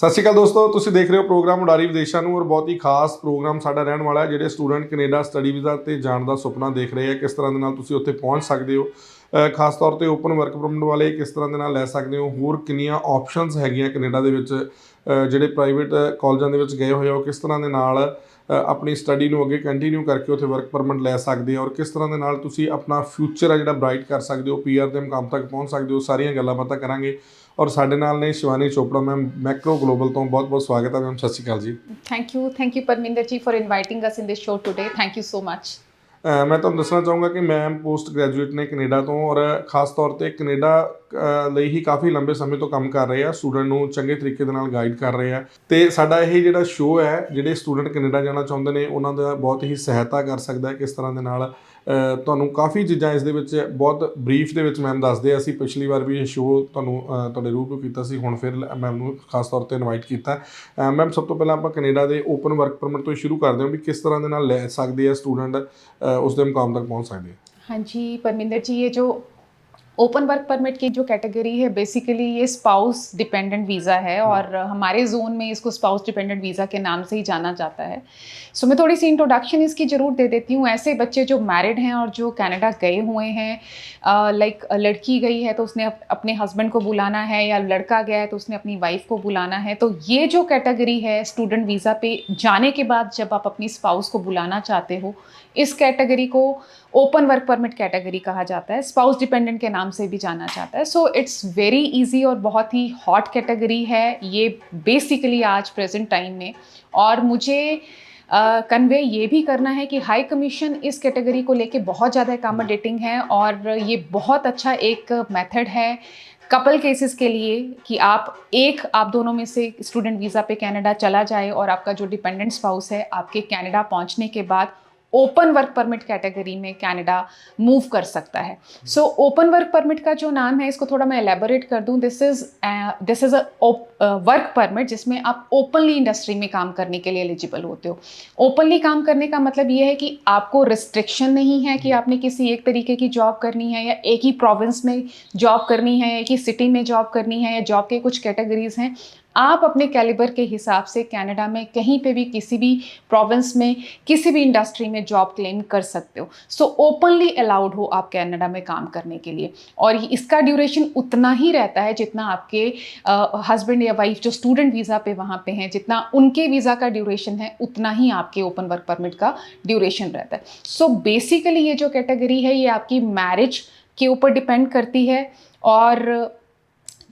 ਸਤਿ ਸ਼੍ਰੀ ਅਕਾਲ ਦੋਸਤੋ, ਤੁਸੀਂ ਦੇਖ ਰਹੇ ਹੋ ਪ੍ਰੋਗਰਾਮ ਉਡਾਰੀ ਵਿਦੇਸ਼ਾਂ ਨੂੰ। ਔਰ ਬਹੁਤ ਹੀ ਖਾਸ ਪ੍ਰੋਗਰਾਮ ਸਾਡਾ ਰਹਿਣ ਵਾਲਾ ਹੈ। ਜਿਹੜੇ ਸਟੂਡੈਂਟ ਕੈਨੇਡਾ ਸਟੱਡੀ ਵੀਜ਼ਾ ਤੇ ਜਾਣ ਦਾ ਸੁਪਨਾ ਦੇਖ ਰਹੇ ਆ, ਕਿਸ ਤਰ੍ਹਾਂ ਦੇ ਨਾਲ ਤੁਸੀਂ ਉੱਥੇ ਪਹੁੰਚ ਸਕਦੇ ਹੋ। ਖਾਸ ਤੌਰ ਤੇ ਓਪਨ ਵਰਕ ਪਰਮਿਟ ਵਾਲੇ ਕਿਸ ਤਰ੍ਹਾਂ ਦੇ ਨਾਲ ਲੈ ਸਕਦੇ ਹੋ। ਹੋਰ ਕਿੰਨੀਆਂ ਆਪਸ਼ਨਸ ਹੈਗੀਆਂ ਕੈਨੇਡਾ ਦੇ ਵਿੱਚ। ਜਿਹੜੇ ਪ੍ਰਾਈਵੇਟ ਕਾਲਜਾਂ ਦੇ ਵਿੱਚ ਗਏ ਹੋਏ ਆ ਉਹ ਕਿਸ ਤਰ੍ਹਾਂ ਦੇ ਨਾਲ ਆਪਣੀ ਸਟੱਡੀ ਨੂੰ ਅੱਗੇ ਕੰਟੀਨਿਊ ਕਰਕੇ ਉੱਥੇ ਵਰਕ ਪਰਮਿਟ ਲੈ ਸਕਦੇ ਆ। ਔਰ ਕਿਸ ਤਰ੍ਹਾਂ ਦੇ ਨਾਲ ਤੁਸੀਂ ਆਪਣਾ ਫਿਊਚਰ ਆ ਜਿਹੜਾ ਬ੍ਰਾਈਟ ਕਰ ਸਕਦੇ ਹੋ, ਪੀਆਰ ਦੇ ਮੁਕਾਮ ਤੱਕ ਪਹੁੰਚ ਸਕਦੇ ਹੋ। ਸਾਰੀਆਂ ਗੱਲਾਂ ਬਾਤਾਂ ਕਰਾਂਗੇ। ਔਰ ਸਾਡੇ ਨਾਲ ਨੇ Shivani Chopra ma'am, Macro global ਤੋਂ। ਬਹੁਤ ਬਹੁਤ ਸਵਾਗਤ ਹੈ ਮੈਮ, ਸਤਿ ਸ਼੍ਰੀ ਅਕਾਲ ਜੀ। Thank you Parminder ji for inviting us in this show today. Thank you so much. ਮੈਂ ਤੁਹਾਨੂੰ ਦੱਸਣਾ ਚਾਹੂੰਗਾ ਕਿ ਮੈਮ ਪੋਸਟ ਗ੍ਰੈਜੂਏਟ ਨੇ ਕੈਨੇਡਾ ਤੋਂ। ਔਰ ਖਾਸ ਤੌਰ 'ਤੇ ਕੈਨੇਡਾ ਲਈ ਹੀ ਕਾਫੀ ਲੰਬੇ ਸਮੇਂ ਤੋਂ ਕੰਮ ਕਰ ਰਹੇ ਆ। ਸਟੂਡੈਂਟ ਨੂੰ ਚੰਗੇ ਤਰੀਕੇ ਦੇ ਨਾਲ ਗਾਈਡ ਕਰ ਰਹੇ ਆ। ਅਤੇ ਸਾਡਾ ਇਹ ਜਿਹੜਾ ਸ਼ੋਅ ਹੈ, ਜਿਹੜੇ ਸਟੂਡੈਂਟ ਕੈਨੇਡਾ ਜਾਣਾ ਚਾਹੁੰਦੇ ਨੇ ਉਹਨਾਂ ਦਾ ਬਹੁਤ ਹੀ ਸਹਾਇਤਾ ਕਰ ਸਕਦਾ ਹੈ। ਕਿਸ ਤਰ੍ਹਾਂ ਦੇ ਨਾਲ ਤੁਹਾਨੂੰ ਕਾਫੀ ਚੀਜ਼ਾਂ ਇਸ ਦੇ ਵਿੱਚ ਬਹੁਤ ਬਰੀਫ ਦੇ ਵਿੱਚ ਮੈਮ ਦੱਸਦੇ ਆ। ਅਸੀਂ ਪਿਛਲੀ ਵਾਰ ਵੀ ਇਹ ਸ਼ੋਅ ਤੁਹਾਨੂੰ ਤੁਹਾਡੇ ਰੂਬਰੂ ਕੀਤਾ ਸੀ, ਹੁਣ ਫਿਰ ਮੈਮ ਨੂੰ ਖਾਸ ਤੌਰ 'ਤੇ ਇਨਵਾਈਟ ਕੀਤਾ। ਮੈਮ, ਸਭ ਤੋਂ ਪਹਿਲਾਂ ਆਪਾਂ ਕੈਨੇਡਾ ਦੇ ਓਪਨ ਵਰਕ ਪਰਮਿਟ ਤੋਂ ਸ਼ੁਰੂ ਕਰਦੇ ਹਾਂ ਵੀ ਕਿਸ ਤਰ੍ਹਾਂ ਦੇ ਨਾਲ ਲੈ ਸਕਦੇ ਆ ਸਟੂਡੈਂਟ, ਉਸ ਦੇ ਮੁਕਾਮ ਤੱਕ पहुंच सकते हैं। हाँ जी परमिंदर जी, ये जो ओपन वर्क परमिट की जो कैटेगरी है बेसिकली ये स्पाउस डिपेंडेंट वीज़ा है और हमारे जोन में इसको स्पाउस डिपेंडेंट वीज़ा के नाम से ही जाना जाता है। सो मैं थोड़ी सी इंट्रोडक्शन इसकी ज़रूर दे देती हूँ। ऐसे बच्चे जो मैरिड हैं और जो कनाडा गए हुए हैं, लाइक लड़की गई है तो उसने अपने हस्बैंड को बुलाना है, या लड़का गया है तो उसने अपनी वाइफ को बुलाना है। तो ये जो कैटेगरी है स्टूडेंट वीज़ा पे जाने के बाद जब आप अपनी स्पाउस को बुलाना चाहते हो, इस कैटेगरी को ओपन वर्क परमिट कैटेगरी कहा जाता है। स्पाउस डिपेंडेंट के नाम से भी जाना जाता है। सो इट्स वेरी इजी और बहुत ही हॉट कैटेगरी है ये बेसिकली आज प्रेजेंट टाइम में। और मुझे कन्वे ये भी करना है कि हाई कमीशन इस कैटेगरी को लेके बहुत ज़्यादा अकोमोडेटिंग है और ये बहुत अच्छा एक मेथड है कपल केसेस के लिए कि आप दोनों में से स्टूडेंट वीज़ा पे कनाडा चला जाए और आपका जो डिपेंडेंट स्पाउस है आपके कनाडा पहुंचने के बाद ओपन वर्क परमिट कैटेगरी में कनाडा मूव कर सकता है। सो ओपन वर्क परमिट का जो नाम है इसको थोड़ा मैं एलेबोरेट कर दूं। This is a work permit जिसमें आप ओपनली इंडस्ट्री में काम करने के लिए एलिजिबल होते हो। ओपनली काम करने का मतलब ये है कि आपको रिस्ट्रिक्शन नहीं है कि आपने किसी एक तरीके की जॉब करनी है या एक ही प्रोविंस में जॉब करनी है या एक ही सिटी में जॉब करनी है, या जॉब के कुछ कैटेगरीज हैं। आप अपने कैलिबर के हिसाब से कनाडा में कहीं पे भी किसी भी प्रोविंस में किसी भी इंडस्ट्री में जॉब क्लेम कर सकते हो। सो ओपनली अलाउड हो आप कनाडा में काम करने के लिए। और इसका ड्यूरेशन उतना ही रहता है जितना आपके हस्बैंड या वाइफ जो स्टूडेंट वीज़ा पे वहाँ पे हैं, जितना उनके वीज़ा का ड्यूरेशन है उतना ही आपके ओपन वर्क परमिट का ड्यूरेशन रहता है। सो बेसिकली ये जो कैटेगरी है ये आपकी मैरिज के ऊपर डिपेंड करती है। और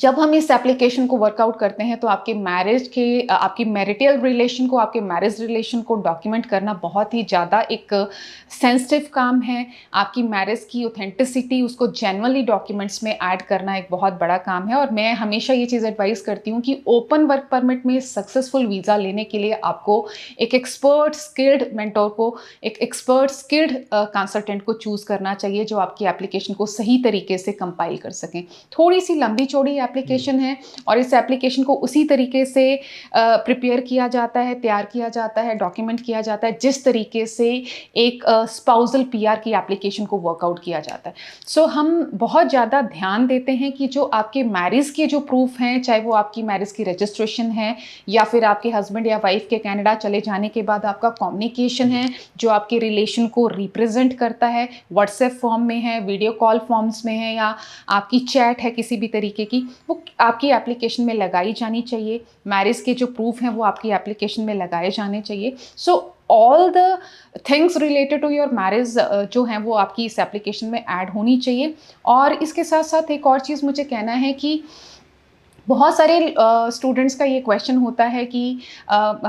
जब हम इस एप्लीकेशन को वर्कआउट करते हैं तो आपकी मैरिटल रिलेशन को, आपके मैरिज रिलेशन को डॉक्यूमेंट करना बहुत ही ज़्यादा एक सेंसिटिव काम है। आपकी मैरिज की ऑथेंटिसिटी उसको जेन्युइनली डॉक्यूमेंट्स में ऐड करना एक बहुत बड़ा काम है। और मैं हमेशा ये चीज़ एडवाइस करती हूँ कि ओपन वर्क परमिट में सक्सेसफुल वीज़ा लेने के लिए आपको एक एक्सपर्ट स्किल्ड मेंटोर को, एक एक्सपर्ट स्किल्ड कंसल्टेंट को चूज़ करना चाहिए जो आपकी एप्लीकेशन को सही तरीके से कंपाइल कर सकें। थोड़ी सी लंबी चौड़ी एप्लीकेशन है और इस एप्लीकेशन को उसी तरीके से प्रिपेयर किया जाता है, तैयार किया जाता है, डॉक्यूमेंट किया जाता है जिस तरीके से एक स्पाउसल पीआर की एप्लीकेशन को वर्कआउट किया जाता है। सो हम बहुत ज़्यादा ध्यान देते हैं कि जो आपके मैरिज के जो प्रूफ हैं, चाहे वो आपकी मैरिज की रजिस्ट्रेशन है या फिर आपके हस्बैंड या वाइफ के कनाडा चले जाने के बाद आपका कम्युनिकेशन है जो आपके रिलेशन को रिप्रेजेंट करता है, व्हाट्सएप फॉर्म में है, वीडियो कॉल फॉर्म्स में है, या आपकी चैट है किसी भी तरीके की, वो आपकी एप्लीकेशन में लगाई जानी चाहिए। मैरिज के जो प्रूफ हैं वो आपकी एप्लीकेशन में लगाए जाने चाहिए। So all the things related to your marriage जो हैं वो आपकी इस एप्लीकेशन में ऐड होनी चाहिए। और इसके साथ साथ एक और चीज़ मुझे कहना है कि बहुत सारे स्टूडेंट्स का ये क्वेश्चन होता है कि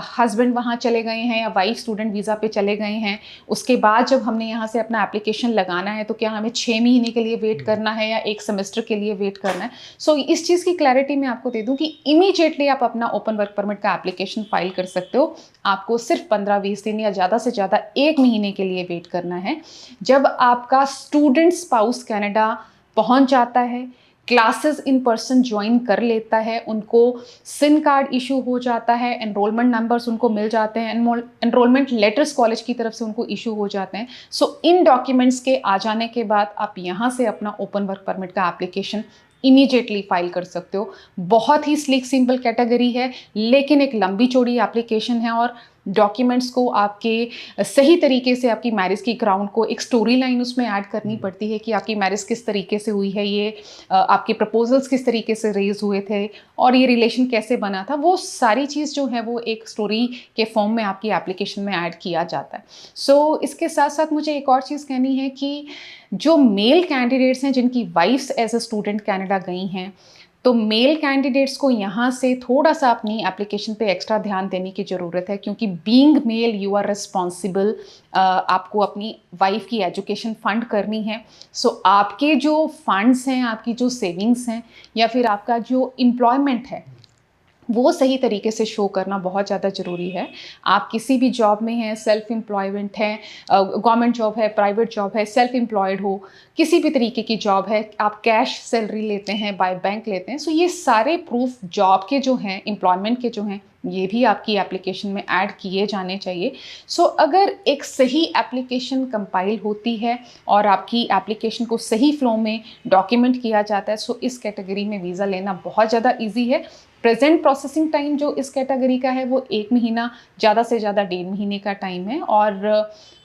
हस्बैंड वहाँ चले गए हैं या वाइफ स्टूडेंट वीज़ा पे चले गए हैं, उसके बाद जब हमने यहाँ से अपना एप्लीकेशन लगाना है तो क्या हमें 6 महीने के लिए वेट करना है या 1 सेमेस्टर के लिए वेट करना है। सो इस चीज़ की क्लैरिटी मैं आपको दे दूँ कि इमीडिएटली आप अपना ओपन वर्क परमिट का एप्लीकेशन फाइल कर सकते हो। आपको सिर्फ 15-20 दिन या ज़्यादा से ज़्यादा 1 महीने के लिए वेट करना है। जब आपका स्टूडेंट स्पाउस कनाडा पहुँच जाता है, क्लासेस इन पर्सन ज्वाइन कर लेता है, उनको सिन कार्ड इशू हो जाता है, एनरोलमेंट नंबर्स उनको मिल जाते हैं, एनरोलमेंट लेटर्स कॉलेज की तरफ से उनको इशू हो जाते हैं। सो इन डॉक्यूमेंट्स के आ जाने के बाद आप यहाँ से अपना ओपन वर्क परमिट का एप्लीकेशन इमीडिएटली फाइल कर सकते हो। बहुत ही स्लिक सिंपल कैटेगरी है, लेकिन एक लंबी चौड़ी एप्लीकेशन है और डॉक्यूमेंट्स को आपके सही तरीके से आपकी मैरिज की ग्राउंड को एक स्टोरी लाइन उसमें ऐड करनी पड़ती है कि आपकी मैरिज किस तरीके से हुई है, ये आपके प्रपोजल्स किस तरीके से रेज हुए थे और ये रिलेशन कैसे बना था, वो सारी चीज़ जो है वो एक स्टोरी के फॉर्म में आपकी एप्लीकेशन में ऐड किया जाता है। सो इसके साथ साथ मुझे एक और चीज़ कहनी है कि जो मेल कैंडिडेट्स हैं जिनकी wifes as a student Canada गई हैं, तो मेल कैंडिडेट्स को यहाँ से थोड़ा सा अपनी एप्लीकेशन पे एक्स्ट्रा ध्यान देने की ज़रूरत है, क्योंकि being male you are responsible, आपको अपनी वाइफ की एजुकेशन फ़ंड करनी है। सो आपके जो फंड्स हैं, आपकी जो सेविंग्स हैं या फिर आपका जो एम्प्लॉयमेंट है, वो सही तरीके से शो करना बहुत ज़्यादा ज़रूरी है। आप किसी भी जॉब में हैं, सेल्फ एम्प्लॉयमेंट है, गवर्नमेंट जॉब है, प्राइवेट जॉब है, सेल्फ एम्प्लॉयड हो, किसी भी तरीके की जॉब है, आप कैश सैलरी लेते हैं, बाय बैंक लेते हैं, सो ये सारे प्रूफ जॉब के जो हैं, एम्प्लॉयमेंट के जो हैं, ये भी आपकी एप्लीकेशन में ऐड किए जाने चाहिए। सो अगर एक सही एप्लीकेशन कंपाइल होती है और आपकी एप्लीकेशन को सही फ्लो में डॉक्यूमेंट किया जाता है, सो इस कैटेगरी में वीज़ा लेना बहुत ज़्यादा ईजी है। प्रेजेंट प्रोसेसिंग टाइम जो इस कैटेगरी का है वो 1 महीना, ज़्यादा से ज़्यादा 1.5 महीने का टाइम है और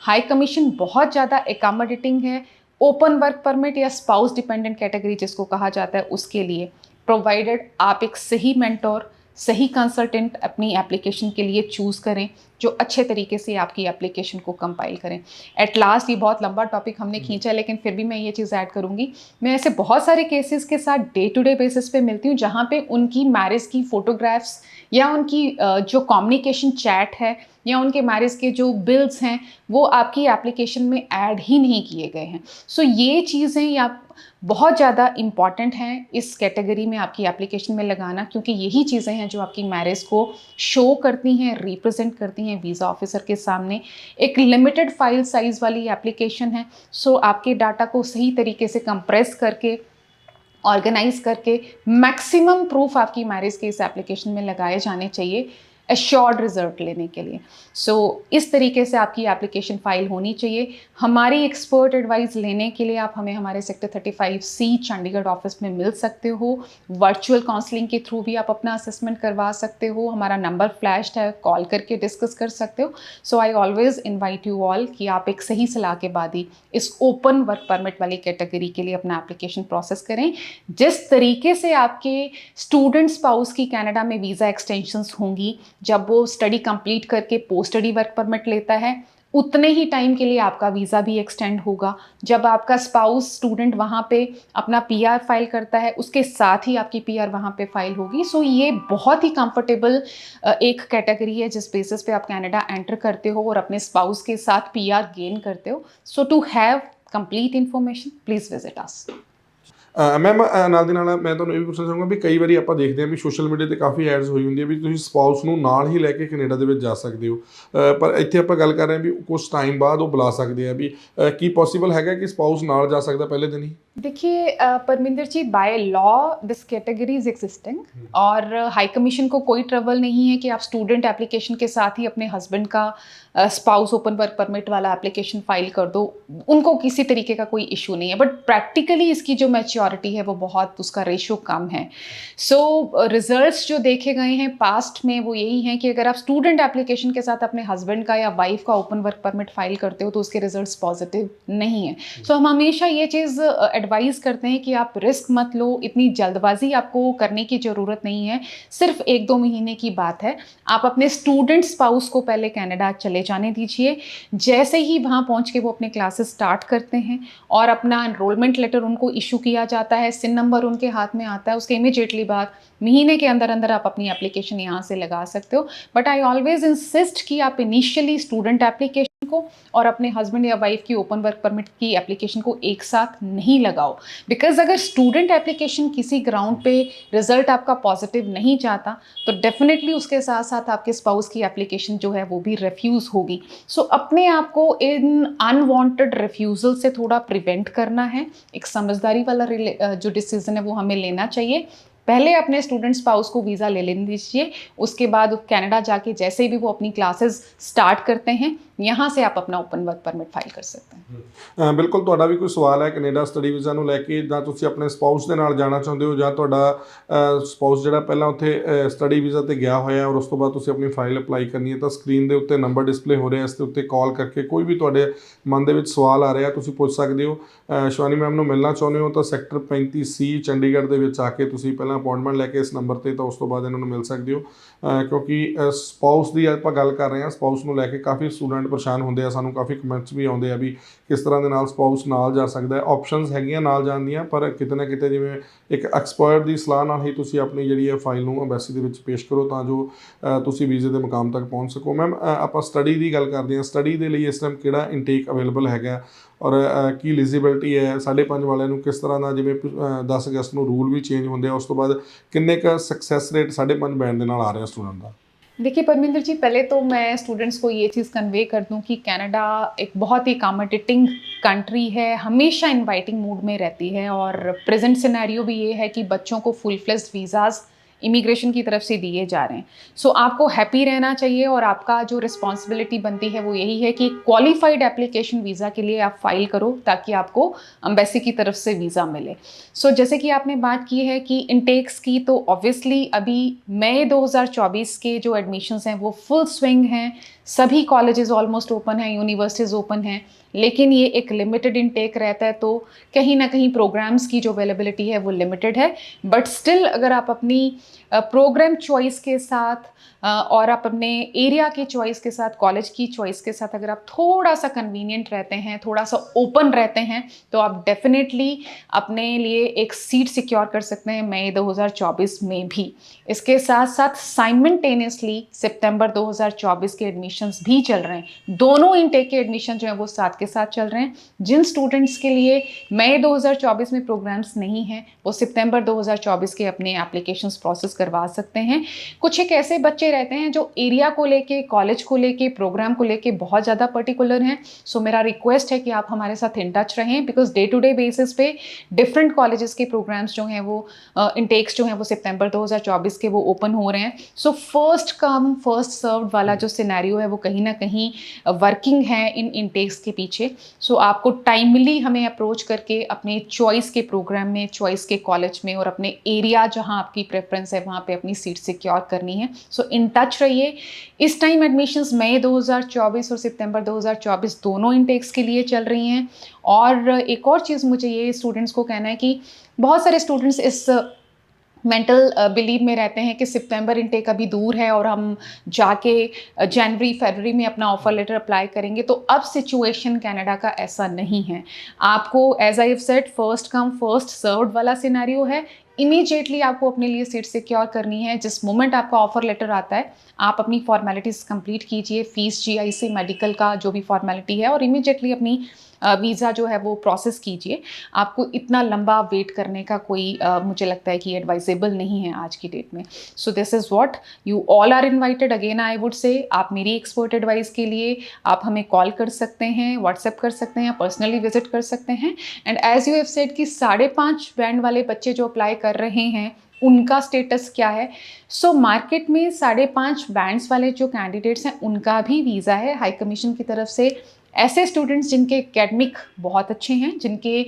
हाई कमीशन बहुत ज़्यादा एकोमोडेटिंग है। ओपन वर्क परमिट या स्पाउस डिपेंडेंट कैटेगरी जिसको कहा जाता है उसके लिए, प्रोवाइडेड आप एक सही मेंटोर, सही कंसल्टेंट अपनी एप्लीकेशन के लिए चूज़ करें जो अच्छे तरीके से आपकी एप्लीकेशन को कंपाइल करें। एट लास्ट, ये बहुत लंबा टॉपिक हमने खींचा है, लेकिन फिर भी मैं ये चीज़ ऐड करूँगी। मैं ऐसे बहुत सारे केसेस के साथ डे टू डे बेसिस पे मिलती हूँ जहाँ पे उनकी मैरिज की फ़ोटोग्राफ्स या उनकी जो कम्युनिकेशन चैट है या उनके मैरिज के जो बिल्स हैं वो आपकी एप्लीकेशन में ऐड ही नहीं किए गए हैं। सो ये चीज़ें या बहुत ज़्यादा इम्पॉर्टेंट हैं इस कैटेगरी में आपकी एप्लीकेशन में लगाना, क्योंकि यही चीज़ें हैं जो आपकी मैरिज को शो करती हैं, रिप्रेजेंट करती हैं वीज़ा ऑफिसर के सामने। एक लिमिटेड फाइल साइज़ वाली एप्लीकेशन है, सो आपके डाटा को सही तरीके से कंप्रेस करके, ऑर्गेनाइज करके मैक्सिमम प्रूफ आपकी मैरिज के इस एप्लीकेशन में लगाए जाने चाहिए एश्योर्ड रिजल्ट लेने के लिए। सो इस तरीके से आपकी एप्लीकेशन फाइल होनी चाहिए। हमारी एक्सपर्ट एडवाइस लेने के लिए आप हमें हमारे सेक्टर 35C चंडीगढ़ ऑफिस में मिल सकते हो। वर्चुअल काउंसलिंग के थ्रू भी आप अपना असेसमेंट करवा सकते हो। हमारा नंबर फ्लैश्ड है, कॉल करके डिस्कस कर सकते हो। So I always invite you all कि आप एक सही सलाह के बाद ही इस ओपन वर्क परमिट वाली कैटेगरी के लिए अपना एप्लीकेशन प्रोसेस करें। जिस तरीके से आपके स्टूडेंट स्पाउस की कनाडा में वीज़ा एक्सटेंशंस होंगी जब वो स्टडी कंप्लीट करके पोस्ट स्टडी वर्क परमिट लेता है, उतने ही टाइम के लिए आपका वीज़ा भी एक्सटेंड होगा। जब आपका स्पाउस स्टूडेंट वहाँ पे अपना पीआर फाइल करता है, उसके साथ ही आपकी पीआर वहाँ पे फाइल होगी। सो ये बहुत ही कंफर्टेबल एक कैटेगरी है जिस बेसिस पे आप कनाडा एंटर करते हो और अपने स्पाउस के साथ पीआर गेन करते हो। So to have complete information please visit us. Ma'am ਨਾਲ ਦੀ ਨਾਲ ਮੈਂ ਤੁਹਾਨੂੰ ਇਹ ਵੀ ਪੁੱਛਣਾ ਚਾਹੂੰਗਾ ਵੀ ਕਈ ਵਾਰੀ ਆਪਾਂ ਦੇਖਦੇ ਹਾਂ ਵੀ ਸੋਸ਼ਲ ਮੀਡੀਆ ਤੇ ਕਾਫੀ ਐਡਸ ਹੋਈ ਹੁੰਦੀ ਹੈ ਵੀ ਤੁਸੀਂ ਸਪਾਊਸ ਨੂੰ ਨਾਲ ਹੀ ਲੈ ਕੇ ਕੈਨੇਡਾ ਦੇ ਵਿੱਚ ਜਾ ਸਕਦੇ ਹੋ, ਪਰ ਇੱਥੇ ਆਪਾਂ ਗੱਲ ਕਰ ਰਹੇ ਹਾਂ ਵੀ ਕੁਝ ਟਾਈਮ ਬਾਅਦ ਉਹ ਬੁਲਾ ਸਕਦੇ ਆ ਵੀ ਕੀ ਪੋਸੀਬਲ ਹੈਗਾ ਕਿ ਸਪਾਊਸ ਨਾਲ ਜਾ ਸਕਦਾ ਪਹਿਲੇ ਦਿਨ ਹੀ? देखिए Parminder ji, by law this category is existing और हाई कमीशन को कोई ट्रबल नहीं है कि आप स्टूडेंट एप्लीकेशन के साथ ही अपने हस्बैंड का स्पाउस ओपन वर्क परमिट वाला एप्लीकेशन फाइल कर दो। उनको किसी तरीके का कोई इशू नहीं है, बट प्रैक्टिकली इसकी जो मैच्योरिटी है वो बहुत, उसका रेशो कम है। सो रिजल्ट्स जो देखे गए हैं पास्ट में वो यही हैं कि अगर आप स्टूडेंट एप्लीकेशन के साथ अपने हस्बैंड का या वाइफ का ओपन वर्क परमिट फाइल करते हो तो उसके रिजल्ट्स पॉजिटिव नहीं है। सो हम हमेशा ये चीज़ एडवाइस करते हैं कि आप रिस्क मत लो, इतनी जल्दबाजी आपको करने की ज़रूरत नहीं है। सिर्फ 1-2 महीने की बात है। आप अपने स्टूडेंट स्पाउस को पहले कनाडा चले जाने दीजिए। जैसे ही वहाँ पहुँच के वो अपने क्लासेस स्टार्ट करते हैं और अपना एनरोलमेंट लेटर उनको इशू किया जाता है, सिन नंबर उनके हाथ में आता है, उसके इमीडिएटली बाद महीने के अंदर अंदर आप अपनी एप्लीकेशन यहाँ से लगा सकते हो। बट आई ऑलवेज इंसिस्ट कि आप इनिशियली स्टूडेंट एप्लीकेशन को और अपने हस्बैंड या वाइफ की ओपन वर्क परमिट की एप्लीकेशन को एक साथ नहीं लगाओ। बिकॉज अगर स्टूडेंट एप्लीकेशन किसी ग्राउंड पे रिजल्ट आपका पॉजिटिव नहीं जाता तो डेफिनेटली उसके साथ साथ आपके स्पाउस की एप्लीकेशन जो है वो भी रिफ्यूज़ होगी। सो अपने आप को इन अनवांटेड रिफ्यूज़ल से थोड़ा प्रिवेंट करना है। एक समझदारी वाला जो डिसीजन है वो हमें लेना चाहिए। पहले अपने स्टूडेंट स्पाउस को वीज़ा ले लेने दीजिए, उसके बाद कनाडा जाके जैसे भी वो अपनी क्लासेस स्टार्ट करते हैं, यहाँ से आप अपना ओपन वर्क परमिट फाइल कर सकते हैं। ਬਿਲਕੁਲ ਤੁਹਾਡਾ ਵੀ ਕੋਈ ਸਵਾਲ ਹੈ ਕੈਨੇਡਾ ਸਟੱਡੀ ਵੀਜ਼ਾ ਨੂੰ ਲੈ ਕੇ, ਜਾਂ ਤੁਸੀਂ ਆਪਣੇ ਸਪਾਊਸ ਦੇ ਨਾਲ ਜਾਣਾ ਚਾਹੁੰਦੇ ਹੋ, ਜਾਂ ਤੁਹਾਡਾ ਸਪਾਊਸ ਜਿਹੜਾ ਪਹਿਲਾਂ ਉੱਥੇ ਸਟੱਡੀ ਵੀਜ਼ਾ ਤੇ ਗਿਆ ਹੋਇਆ ਔਰ ਉਸ ਤੋਂ ਬਾਅਦ ਤੁਸੀਂ ਆਪਣੀ ਫਾਈਲ ਅਪਲਾਈ ਕਰਨੀ ਹੈ, ਤਾਂ ਸਕਰੀਨ ਦੇ ਉੱਤੇ ਨੰਬਰ ਡਿਸਪਲੇ ਹੋ ਰਿਹਾ, ਇਸ ਦੇ ਉੱਤੇ ਕਾਲ ਕਰਕੇ ਕੋਈ ਵੀ ਤੁਹਾਡੇ ਮਨ ਦੇ ਵਿੱਚ ਸਵਾਲ ਆ ਰਿਹਾ ਤੁਸੀਂ ਪੁੱਛ ਸਕਦੇ ਹੋ। ਸ਼ਿਵਾਨੀ ਮੈਮ ਨੂੰ ਮਿਲਣਾ ਚਾਹੁੰਦੇ ਹੋ ਤਾਂ ਸੈਕਟਰ 35C ਚੰਡੀਗੜ੍ਹ ਦੇ ਵਿੱਚ ਆ ਕੇ ਤੁਸੀਂ ਪਹਿਲਾਂ ਅਪਾਇੰਟਮੈਂਟ ਲੈ ਕੇ ਇਸ ਨੰਬਰ ਤੇ, ਤਾਂ ਉਸ ਤੋਂ ਬਾਅਦ ਇਹਨਾਂ ਨੂੰ ਮਿਲ ਸਕਦੇ ਹੋ। ਕਿਉਂਕਿ ਸਪਾਊਸ ਦੀ ਆਪਾਂ ਗੱਲ ਕਰ ਰਹੇ ਹਾਂ, ਸਪਾਊਸ ਨੂੰ ਲੈ ਕੇ ਕਾਫੀ ਸਟੂਡੈਂਟ ਪਰੇਸ਼ਾਨ ਹੁੰਦੇ ਆ, ਸਾਨੂੰ ਕਾਫੀ ਕਮੈਂਟਸ ਵੀ ਆਉਂਦੇ ਆ ਵੀ ਕਿਸ ਤਰ੍ਹਾਂ ਦੇ ਨਾਲ ਸਪਾਊਸ ਨਾਲ ਜਾ ਸਕਦਾ ਹੈ। ਆਪਸ਼ਨਸ ਹੈਗੀਆਂ ਨਾਲ ਜਾਣ ਦੀਆਂ, ਪਰ ਕਿਤੇ ਨਾ ਕਿਤੇ ਜਿਵੇਂ ਇੱਕ ਐਕਸਪਰਟ ਦੀ ਸਲਾਹ ਨਾਲ ਹੀ ਤੁਸੀਂ ਆਪਣੀ ਜਿਹੜੀ ਹੈ ਫਾਈਲ ਨੂੰ ਐਮਬੈਸੀ ਦੇ ਵਿੱਚ ਪੇਸ਼ ਕਰੋ, ਤਾਂ ਜੋ ਤੁਸੀਂ ਵੀਜ਼ੇ ਦੇ ਮੁਕਾਮ ਤੱਕ ਪਹੁੰਚ ਸਕੋ। ਮੈਮ ਆਪਾਂ ਸਟੱਡੀ ਦੀ ਗੱਲ ਕਰਦੇ ਹਾਂ, ਸਟੱਡੀ ਦੇ ਲਈ ਇਸ ਟਾਈਮ ਕਿਹੜਾ ਇਨਟੇਕ ਅਵੇਲੇਬਲ ਹੈਗਾ ਔਰ ਕੀ ਐਲੀਜੀਬਿਲਟੀ ਹੈ 5.5 ਵਾਲਿਆਂ ਨੂੰ, ਕਿਸ ਤਰ੍ਹਾਂ ਦਾ, ਜਿਵੇਂ 10 ਅਗਸਤ ਨੂੰ ਰੂਲ ਵੀ ਚੇਂਜ ਹੁੰਦੇ ਆ, ਉਸ ਤੋਂ ਬਾਅਦ ਕਿੰਨੇ ਕੁ ਸਕਸੈਸ ਰੇਟ 5.5 ਬੈਂਡ ਦੇ ਨਾਲ ਆ ਰਿਹਾ ਸਟੂਡੈਂਟ ਦਾ? देखिए परमिंदर जी, पहले तो मैं स्टूडेंट्स को ये चीज़ कन्वे कर दूं कि कनाडा एक बहुत ही अकोमोडेटिंग कंट्री है, हमेशा इनवाइटिंग मूड में रहती है, और प्रेजेंट सिनेरियो भी ये है कि बच्चों को फुल फ्लेज्ड वीज़ाज़ इमिग्रेशन की तरफ से दिए जा रहे हैं। सो आपको हैप्पी रहना चाहिए, और आपका जो रिस्पॉन्सिबिलिटी बनती है वो यही है कि क्वालिफाइड एप्लीकेशन वीज़ा के लिए आप फाइल करो, ताकि आपको एम्बेसी की तरफ से वीज़ा मिले। सो जैसे कि आपने बात की है कि इनटेक्स की, तो ऑब्वियसली अभी मई 2024 के जो एडमिशन्स हैं वो फुल स्विंग हैं, सभी कॉलेजेस ऑलमोस्ट ओपन हैं, यूनिवर्सिटीज़ ओपन हैं, लेकिन ये एक लिमिटेड इनटेक रहता है, तो कहीं ना कहीं प्रोग्राम्स की जो अवेलेबिलिटी है वो लिमिटेड है। बट स्टिल अगर आप अपनी प्रोग्राम चॉइस के साथ और आप अपने एरिया के चॉइस के साथ, कॉलेज की चॉइस के साथ अगर आप थोड़ा सा कन्वीनियंट रहते हैं, थोड़ा सा ओपन रहते हैं, तो आप डेफिनेटली अपने लिए एक सीट सिक्योर कर सकते हैं मई 2024 में भी। इसके साथ साथ साइमल्टेनियसली सितंबर 2024 के एडमिशन्स भी चल रहे हैं, दोनों इनटेक के एडमिशन जो हैं वो साथ के साथ चल रहे हैं। जिन स्टूडेंट्स के लिए मई 2024 में प्रोग्राम्स नहीं हैं, वो सितंबर 2024 के अपने एप्लीकेशंस प्रोसेस करवा सकते हैं। कुछ एक ऐसे बच्चे रहते हैं जो एरिया को लेके, कॉलेज को लेके, प्रोग्राम को लेके बहुत ज़्यादा पर्टिकुलर हैं। सो मेरा रिक्वेस्ट है कि आप हमारे साथ इन टच रहें, because day to day basis पे डिफरेंट कॉलेजेस के प्रोग्राम्स जो हैं वो इनटेक्स जो हैं वो सितंबर 2024 के वो ओपन हो रहे हैं। So first come first served वाला जो सिनेरियो है वो कहीं ना कहीं वर्किंग है इन इनटेक्स के पीछे। सो आपको टाइमली हमें अप्रोच करके अपने चॉइस के प्रोग्राम में, चॉइस के कॉलेज में और अपने एरिया जहाँ आपकी प्रेफरेंस है वहाँ पे अपनी सीट सिक्योर करनी है। सो इन टच रहिए। इस टाइम एडमिशन्स मई 2024 और सितंबर 2024 दोनों इनटेक्स के लिए चल रही हैं। और एक और चीज़ मुझे ये स्टूडेंट्स को कहना है कि बहुत सारे स्टूडेंट्स इस मेंटल बिलीव में रहते हैं कि सितंबर इनटेक अभी दूर है और हम जाके जनवरी फरवरी में अपना ऑफर लेटर अप्लाई करेंगे। तो अब सिचुएशन कनाडा का ऐसा नहीं है। आपको as I have said first come first served वाला सिनेरियो है। इमीडिएटली आपको अपने लिए सीट सिक्योर करनी है। जिस मोमेंट आपका ऑफर लेटर आता है आप अपनी फॉर्मेलिटीज़ कंप्लीट कीजिए, फीस GIC मेडिकल का जो भी फॉर्मेलिटी है, और इमीडिएटली अपनी वीज़ा जो है वो प्रोसेस कीजिए। आपको इतना लंबा वेट करने का कोई मुझे लगता है कि एडवाइजेबल नहीं है आज की डेट में। So this is what you all are invited. Again I would say आप मेरी एक्सपर्ट एडवाइस के लिए आप हमें कॉल कर सकते हैं, व्हाट्सएप कर सकते हैं, पर्सनली विजिट कर सकते हैं। And as you have said कि 5.5 बैंड वाले बच्चे जो अप्लाई कर रहे हैं उनका स्टेटस क्या है। सो मार्केट में 5.5 बैंड्स वाले जो कैंडिडेट्स हैं उनका भी वीज़ा है हाई कमीशन की तरफ से। ऐसे स्टूडेंट्स जिनके एकेडमिक बहुत अच्छे हैं, जिनके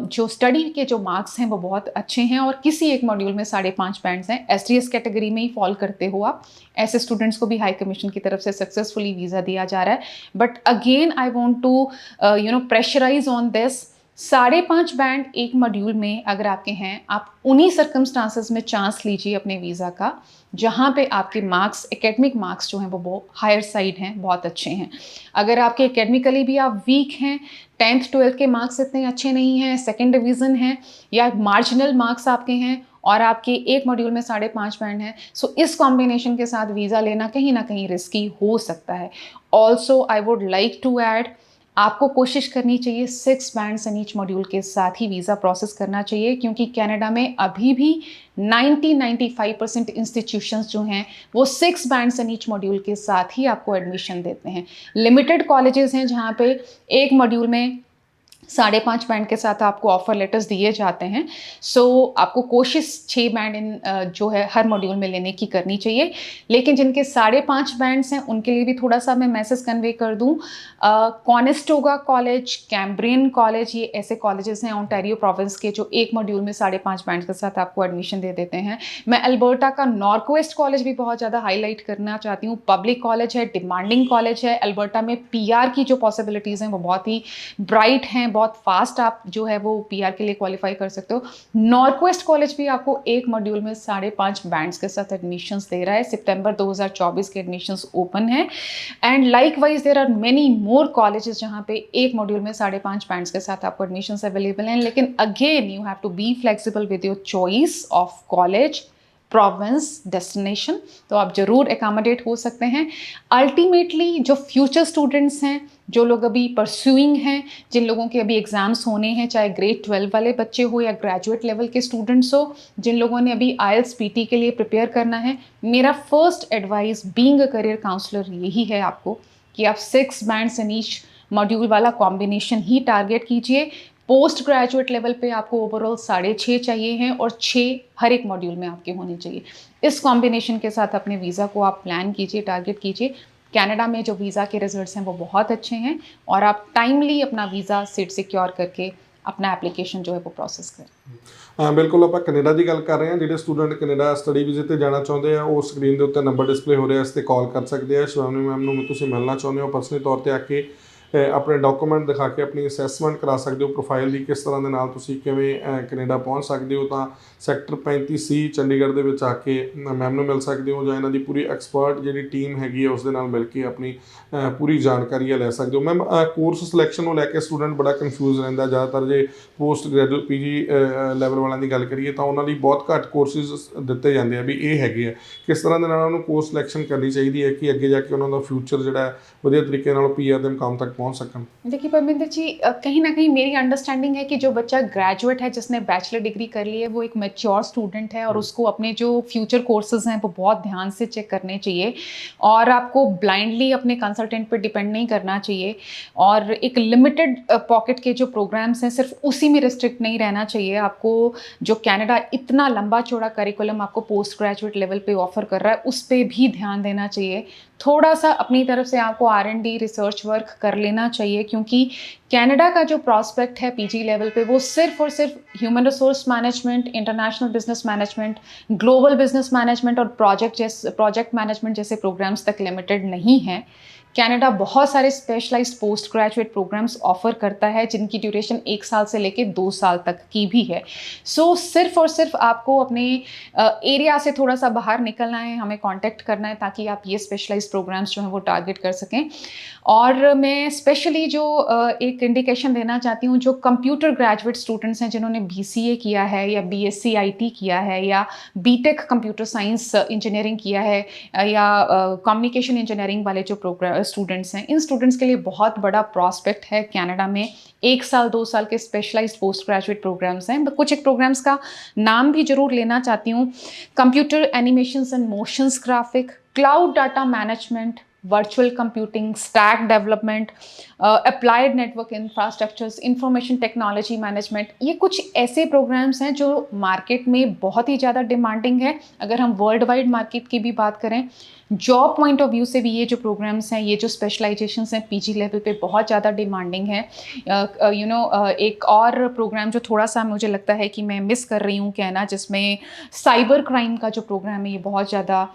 जो स्टडी के जो मार्क्स हैं वो बहुत अच्छे हैं और किसी एक मॉड्यूल में 5.5 बैंड्स हैं, STS कैटेगरी में ही फॉल करते हो आप, ऐसे स्टूडेंट्स को भी हाई कमीशन की तरफ से सक्सेसफुली वीज़ा दिया जा रहा है। But again I want to pressurise on this. 5.5 band एक मॉड्यूल में अगर आपके हैं, आप उन्हीं सर्कमस्टांसेस में चांस लीजिए अपने वीज़ा का जहाँ पे आपके मार्क्स, एकेडमिक मार्क्स जो हैं वो हायर साइड हैं, बहुत अच्छे हैं। अगर आपके एकेडमिकली भी आप वीक हैं, 10th 12th के मार्क्स इतने अच्छे नहीं हैं, सेकेंड डिवीज़न है या मार्जिनल मार्क्स आपके हैं और आपके एक मॉड्यूल में 5.5 बैंड है, सो इस कॉम्बिनेशन के साथ वीज़ा लेना कहीं ना कहीं रिस्की हो सकता है। Also I would like to add, आपको कोशिश करनी चाहिए 6 बैंड्स इन ईच मॉड्यूल के साथ ही वीज़ा प्रोसेस करना चाहिए, क्योंकि कनाडा में अभी भी 90-95% इंस्टीट्यूशंस जो हैं वो 6 बैंड्स इन ईच मॉड्यूल के साथ ही आपको एडमिशन देते हैं। लिमिटेड कॉलेजेस हैं जहाँ पे एक मॉड्यूल में 5.5 बैंड के साथ आपको ऑफर लेटर्स दिए जाते हैं। सो आपको कोशिश 6 बैंड जो है हर मॉड्यूल में लेने की करनी चाहिए। लेकिन जिनके 5.5 बैंड्स हैं उनके लिए भी थोड़ा सा मैं मैसेज कन्वे कर दूं, कॉनेस्टोगा कॉलेज, कैम्ब्रियन कॉलेज, ये ऐसे कॉलेजेस हैं ओंटारियो प्रोविंस के जो एक मॉड्यूल में 5.5 बैंड के साथ आपको एडमिशन दे देते हैं। मैं अल्बर्टा का नॉर्थवेस्ट कॉलेज भी बहुत ज़्यादा हाईलाइट करना चाहती हूँ। पब्लिक कॉलेज है, डिमांडिंग कॉलेज है। अल्बर्टा में पीआर की जो पॉसिबिलिटीज़ हैं वो बहुत ही ब्राइट हैं, बहुत फास्ट आप जो है वो पीआर के लिए क्वालिफाई कर सकते हो। नॉर्थवेस्ट कॉलेज भी आपको एक मॉड्यूल में 5.5 बैंड्स के साथ एडमिशंस दे रहा है। सितंबर 2024 के एडमिशंस ओपन है। And likewise there are many more colleges जहाँ पे एक मॉड्यूल में 5.5 बैंड्स के साथ आपको एडमिशंस अवेलेबल हैं। लेकिन again you have to be flexible with your choice of college, province, destination, तो आप ज़रूर एकोमोडेट हो सकते हैं। अल्टीमेटली जो फ्यूचर स्टूडेंट्स हैं, जो लोग अभी परस्यूइंग हैं, जिन लोगों के अभी एग्ज़ाम्स होने हैं, चाहे ग्रेड 12 वाले बच्चे हो या ग्रेजुएट लेवल के स्टूडेंट्स हो, जिन लोगों ने अभी IELTS PT के लिए प्रिपेयर करना है, मेरा first advice being a career counsellor यही है आपको कि आप 6 बैंड्स इन ईच मॉड्यूल वाला कॉम्बिनेशन ही टारगेट कीजिए। पोस्ट ग्रेजुएट लेवल पे आपको ओवरऑल 6.5 चाहिए हैं और 6 हर एक मॉड्यूल में आपके होने चाहिए। इस कॉम्बिनेशन के साथ अपने वीज़ा को आप प्लान कीजिए, टारगेट कीजिए। कनाडा में जो वीज़ा के रिजल्ट्स हैं वो बहुत अच्छे हैं और आप टाइमली अपना वीज़ा सीट सिक्योर करके अपना एप्लीकेशन जो है वो प्रोसेस करें। बिल्कुल ਆਪਾਂ ਕੈਨੇਡਾ ਦੀ ਗੱਲ ਕਰ ਰਹੇ ਹਾਂ। ਜਿਹੜੇ ਸਟੂਡੈਂਟ ਕੈਨੇਡਾ ਸਟੱਡੀ ਵੀਜ਼ੇ ਤੇ ਜਾਣਾ ਚਾਹੁੰਦੇ ਆ ਉਹ ਸਕਰੀਨ ਦੇ ਉੱਤੇ ਨੰਬਰ ਡਿਸਪਲੇ ਹੋ ਰਿਹਾ, ਇਸ ਤੇ ਕਾਲ ਕਰ ਸਕਦੇ ਆ। ਸ਼ਿਵਾਨੀ ਮੈਮ ਨੂੰ ਤੁਸੀਂ ਮਿਲਣਾ ਚਾਹੁੰਦੇ ਹੋ ਪਰਸਨਲੀ ਤੌਰ ਤੇ ਆ ਕੇ ਆਪਣੇ ਡਾਕੂਮੈਂਟ ਦਿਖਾ ਕੇ ਆਪਣੀ ਅਸੈਸਮੈਂਟ ਕਰਾ ਸਕਦੇ ਹੋ ਪ੍ਰੋਫਾਈਲ ਦੀ, ਕਿਸ ਤਰ੍ਹਾਂ ਦੇ ਨਾਲ ਤੁਸੀਂ ਕਿਵੇਂ ਕੈਨੇਡਾ ਪਹੁੰਚ ਸਕਦੇ ਹੋ, ਤਾਂ ਸੈਕਟਰ 35C ਚੰਡੀਗੜ੍ਹ ਦੇ ਵਿੱਚ ਆ ਕੇ ਮੈਮ ਨੂੰ ਮਿਲ ਸਕਦੇ ਹੋ ਜਾਂ ਇਹਨਾਂ ਦੀ ਪੂਰੀ ਐਕਸਪਰਟ ਜਿਹੜੀ ਟੀਮ ਹੈਗੀ ਹੈ ਉਸ ਦੇ ਨਾਲ ਮਿਲ ਕੇ ਆਪਣੀ ਪੂਰੀ ਜਾਣਕਾਰੀ ਲੈ ਸਕਦੇ ਹੋ। ਮੈਮ ਕੋਰਸ ਸਿਲੈਕਸ਼ਨ ਨੂੰ ਲੈ ਕੇ ਸਟੂਡੈਂਟ ਬੜਾ ਕਨਫਿਊਜ਼ ਰਹਿੰਦਾ ਜ਼ਿਆਦਾਤਰ। ਜੇ ਪੋਸਟ ਗ੍ਰੈਜੂਏਟ PG ਲੈਵਲ ਵਾਲਿਆਂ ਦੀ ਗੱਲ ਕਰੀਏ ਤਾਂ ਉਹਨਾਂ ਲਈ ਬਹੁਤ ਘੱਟ ਕੋਰਸਿਸ ਦਿੱਤੇ ਜਾਂਦੇ ਆ ਵੀ ਇਹ ਹੈਗੇ ਆ। ਕਿਸ ਤਰ੍ਹਾਂ ਦੇ ਨਾਲ ਉਹਨਾਂ ਨੂੰ ਕੋਰਸ ਸਿਲੈਕਸ਼ਨ ਕਰਨੀ ਚਾਹੀਦੀ ਹੈ ਕਿ ਅੱਗੇ ਜਾ ਕੇ ਉਹਨਾਂ ਦਾ ਫਿਊਚਰ ਜਿਹੜਾ ਹੈ ਵਧੀਆ ਤਰੀਕੇ ਨਾਲ PR ਦੇ ਮੁਕਾਮ ਤੱਕ पहुंच सकन? देखिए परमिंदर जी, कहीं ना कहीं मेरी अंडरस्टैंडिंग है कि जो बच्चा ग्रेजुएट है, जिसने बैचलर डिग्री कर ली है, वो एक मैच्योर स्टूडेंट है और उसको अपने जो फ्यूचर कोर्सेज हैं वो बहुत ध्यान से चेक करने चाहिए और आपको ब्लाइंडली अपने कंसल्टेंट पर डिपेंड नहीं करना चाहिए और एक लिमिटेड पॉकेट के जो प्रोग्राम्स हैं सिर्फ उसी में रिस्ट्रिक्ट नहीं रहना चाहिए। आपको जो कनाडा इतना लंबा चौड़ा करिकुलम आपको पोस्ट ग्रेजुएट लेवल पे ऑफर कर रहा है उस पर भी ध्यान देना चाहिए। थोड़ा सा अपनी तरफ से आपको R&D रिसर्च वर्क कर लेना चाहिए क्योंकि कनाडा का जो प्रॉस्पेक्ट है PG लेवल पे वो सिर्फ और सिर्फ human resource management, international business management, global business management और प्रोजेक्ट मैनेजमेंट जैसे प्रोग्राम्स तक लिमिटेड नहीं है। कनाडा बहुत सारे specialised post graduate programs offer करता है जिनकी ड्यूरेशन 1 साल से लेके 2 साल तक की भी है। सो सिर्फ और सिर्फ आपको अपने एरिया से थोड़ा सा बाहर निकलना है, हमें कांटेक्ट करना है ताकि आप ये स्पेशलाइज्ड प्रोग्राम्स जो हैं वो टारगेट कर सकें। और मैं स्पेशली जो एक इंडिकेशन देना चाहती हूँ, जो कंप्यूटर ग्रेजुएट स्टूडेंट्स हैं जिन्होंने BCA किया है या BSc IT किया है या BTech कंप्यूटर साइंस इंजीनियरिंग किया है या कम्युनिकेशन इंजीनियरिंग वाले जो प्रोग्राम स्टूडेंट्स हैं, इन स्टूडेंट्स के लिए बहुत बड़ा प्रॉस्पेक्ट है कनाडा में। 1 साल 2 साल के स्पेशलाइज्ड पोस्ट ग्रेजुएट प्रोग्राम्स हैं। कुछ एक प्रोग्राम्स का नाम भी जरूर लेना चाहती हूँ। Computer animations and motions graphic, cloud data management, virtual computing, stack development, applied network infrastructures, information technology management, ये कुछ ऐसे प्रोग्राम्स हैं जो मार्केट में बहुत ही ज़्यादा डिमांडिंग है। अगर हम वर्ल्ड वाइड मार्केट की भी बात करें, जॉब पॉइंट ऑफ व्यू से भी ये जो प्रोग्राम्स हैं, ये जो स्पेशलाइजेशंस हैं PG लेवल पे बहुत ज़्यादा डिमांडिंग है। एक और प्रोग्राम जो थोड़ा सा मुझे लगता है कि मैं मिस कर रही हूँ कहना, जिसमें साइबर क्राइम का जो प्रोग्राम है, ये बहुत ज़्यादा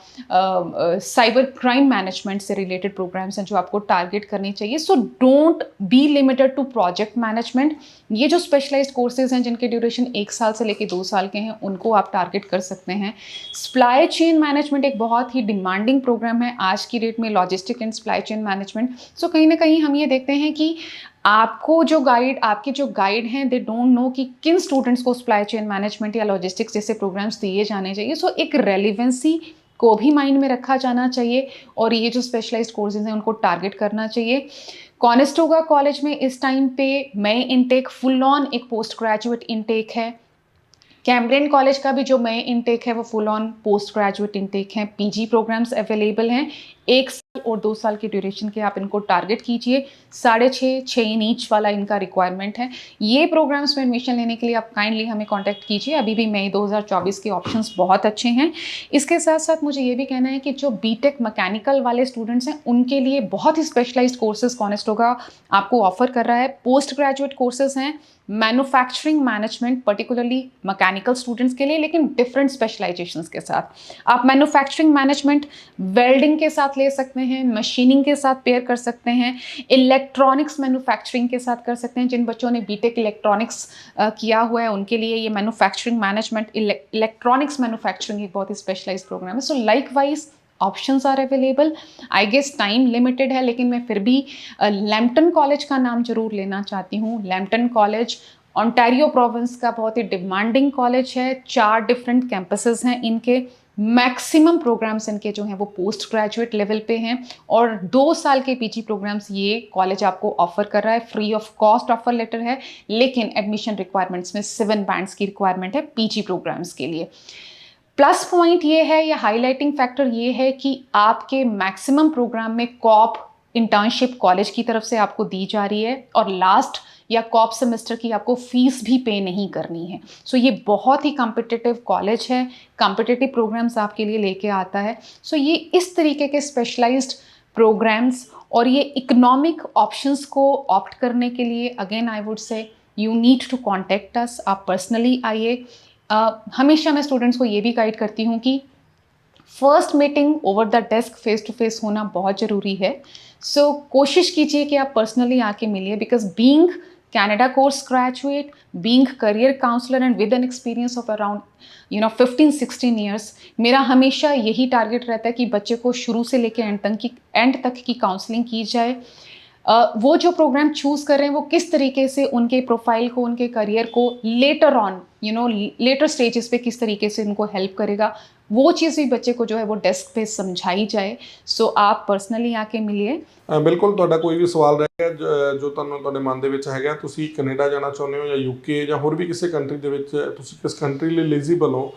साइबर क्राइम मैनेजमेंट से रिलेटेड प्रोग्राम्स हैं जो आपको टारगेट करनी चाहिए। So don't be limited to project management. ये जो स्पेशलाइज्ड कोर्सेज हैं जिनके ड्यूरेशन 1 साल से लेकर 2 साल के हैं, उनको आप टारगेट कर सकते हैं। सप्लाई चेन मैनेजमेंट एक बहुत ही डिमांडिंग प्रोग्राम है आज की डेट में, logistic and supply chain management. So कहीं ना कहीं हम ये देखते हैं कि आपके जो गाइड हैं, दे डोंट नो कि किन स्टूडेंट्स को सप्लाई चेन मैनेजमेंट या लॉजिस्टिक्स जैसे प्रोग्राम्स दिए जाने चाहिए। सो एक रेलिवेंसी को भी माइंड में रखा जाना चाहिए और ये जो स्पेशलाइज्ड कोर्सेज हैं उनको टारगेट करना चाहिए। कॉनेस्टोगा कॉलेज में इस टाइम पे मई इनटेक फुल ऑन एक पोस्ट ग्रेजुएट इनटेक है। कैम्ब्रियन कॉलेज का भी जो मई इनटेक है वो full on post graduate intake है। PG प्रोग्राम्स अवेलेबल हैं। 1 और 2 साल की ड्यूरेशन के आप इनको टारगेट कीजिए। 6.5 6 इन ईच वाला इनका रिक्वायरमेंट है। ये प्रोग्राम्स में एडमिशन लेने के लिए आप काइंडली हमें कॉन्टैक्ट कीजिए। अभी भी मई 2024 के ऑप्शंस बहुत अच्छे हैं। इसके साथ-साथ मुझे ये भी कहना है कि जो बीटेक मैकेनिकल वाले स्टूडेंट्स हैं, उनके लिए बहुत ही स्पेशलाइज़्ड कोर्सेज़ कॉनेस्टोगा आपको ऑफ़र कर रहा है। पोस्ट ग्रेजुएट कोर्सेज़ हैं, manufacturing management particularly mechanical students के लिए, लेकिन डिफरेंट स्पेशलाइजेशंस के साथ। आप मैन्युफैक्चरिंग मैनेजमेंट वेल्डिंग के साथ ले सकते हैं, मशीनिंग के साथ पेयर कर सकते हैं, इलेक्ट्रॉनिक्स मैन्युफैक्चरिंग के साथ कर सकते हैं। जिन बच्चों ने बीटेक इलेक्ट्रॉनिक्स किया हुआ है उनके लिए ये मैन्युफैक्चरिंग मैनेजमेंट, इलेक्ट्रॉनिक्स मैन्युफैक्चरिंग एक बहुत ही स्पेशलाइज्ड प्रोग्राम है। So likewise options are available. I guess time limited है, लेकिन मैं फिर भी लैम्पटन कॉलेज का नाम जरूर लेना चाहती हूँ। लैम्पटन कॉलेज ओंटारियो प्रोविंस का बहुत ही डिमांडिंग कॉलेज है। 4 डिफरेंट कैंपसेस हैं इनके। मैक्सिमम प्रोग्राम्स इनके जो हैं वो पोस्ट ग्रेजुएट लेवल पे हैं और 2 साल के पीजी प्रोग्राम्स ये कॉलेज आपको ऑफर कर रहा है। Free of cost offer letter है, लेकिन एडमिशन रिक्वायरमेंट्स में 7 बैंड्स की रिक्वायरमेंट है पीजी प्रोग्राम्स के लिए। प्लस पॉइंट ये है या हाईलाइटिंग फैक्टर ये है कि आपके मैक्सिमम प्रोग्राम में कॉप इंटर्नशिप कॉलेज की तरफ से आपको दी जा रही है और लास्ट या कॉप सेमेस्टर की आपको फीस भी पे नहीं करनी है। सो ये बहुत ही कॉम्पिटिटिव कॉलेज है, कॉम्पिटिटिव प्रोग्राम्स आपके लिए लेके आता है। सो ये इस तरीके के स्पेशलाइज्ड प्रोग्राम्स और ये इकोनॉमिक ऑप्शंस को ऑप्ट करने के लिए again I would say you need to contact us. आप पर्सनली आइए। हमेशा मैं स्टूडेंट्स को ये भी गाइड करती हूँ कि first meeting over the desk face to face होना बहुत ज़रूरी है। सो कोशिश कीजिए कि आप पर्सनली आके मिलिए, because being Canada course graduate, being career counselor and with an experience of around 15-16 years, मेरा हमेशा यही टारगेट रहता है कि बच्चे को शुरू से लेकर एंड तक की काउंसलिंग की जाए। वो जो प्रोग्राम चूज़ कर रहे हैं वो किस तरीके से उनके प्रोफाइल को, उनके करियर को लेटर ऑन लेटर स्टेजेस पे किस तरीके से उनको हेल्प करेगा, वो चीज़ भी बच्चे को जो है वो डेस्क पे समझाई जाए। सो आप पर्सनली आके मिलिए। ਬਿਲਕੁਲ ਤੁਹਾਡਾ ਕੋਈ ਵੀ ਸਵਾਲ ਰਹਿ ਗਿਆ ਜੋ ਤੁਹਾਨੂੰ ਤੁਹਾਡੇ ਮਨ ਦੇ ਵਿੱਚ ਹੈਗਾ, ਤੁਸੀਂ ਕੈਨੇਡਾ ਜਾਣਾ ਚਾਹੁੰਦੇ ਹੋ ਜਾਂ ਯੂਕੇ ਜਾਂ ਹੋਰ ਵੀ ਕਿਸੇ ਕੰਟਰੀ ਦੇ ਵਿੱਚ, ਤੁਸੀਂ ਕਿਸ ਕੰਟਰੀ ਲਈ ਐਲੀਜੀਬਲ ਹੋ,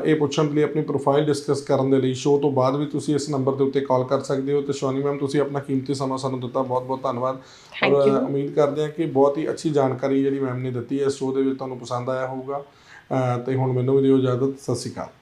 ਇਹ ਪੁੱਛਣ ਲਈ ਆਪਣੀ ਪ੍ਰੋਫਾਈਲ ਡਿਸਕਸ ਕਰਨ ਦੇ ਲਈ ਸ਼ੋਅ ਤੋਂ ਬਾਅਦ ਵੀ ਤੁਸੀਂ ਇਸ ਨੰਬਰ ਦੇ ਉੱਤੇ ਕਾਲ ਕਰ ਸਕਦੇ ਹੋ। ਤੇ ਸ਼ਵਾਨੀ ਮੈਮ, ਤੁਸੀਂ ਆਪਣਾ ਕੀਮਤੀ ਸਮਾਂ ਸਾਨੂੰ ਦਿੱਤਾ, ਬਹੁਤ ਬਹੁਤ ਧੰਨਵਾਦ। ਔਰ ਉਮੀਦ ਕਰਦੇ ਹਾਂ ਕਿ ਬਹੁਤ ਹੀ ਅੱਛੀ ਜਾਣਕਾਰੀ ਜਿਹੜੀ ਮੈਮ ਨੇ ਦਿੱਤੀ ਹੈ ਇਸ ਸ਼ੋਅ ਦੇ ਵਿੱਚ ਤੁਹਾਨੂੰ ਪਸੰਦ ਆਇਆ ਹੋਊਗਾ। ਤੇ ਹੁਣ ਮੈਨੂੰ ਵੀ ਦਿਓ ਇਜਾਜ਼ਤ। ਸਤਿ ਸ਼੍ਰੀ ਅਕਾਲ।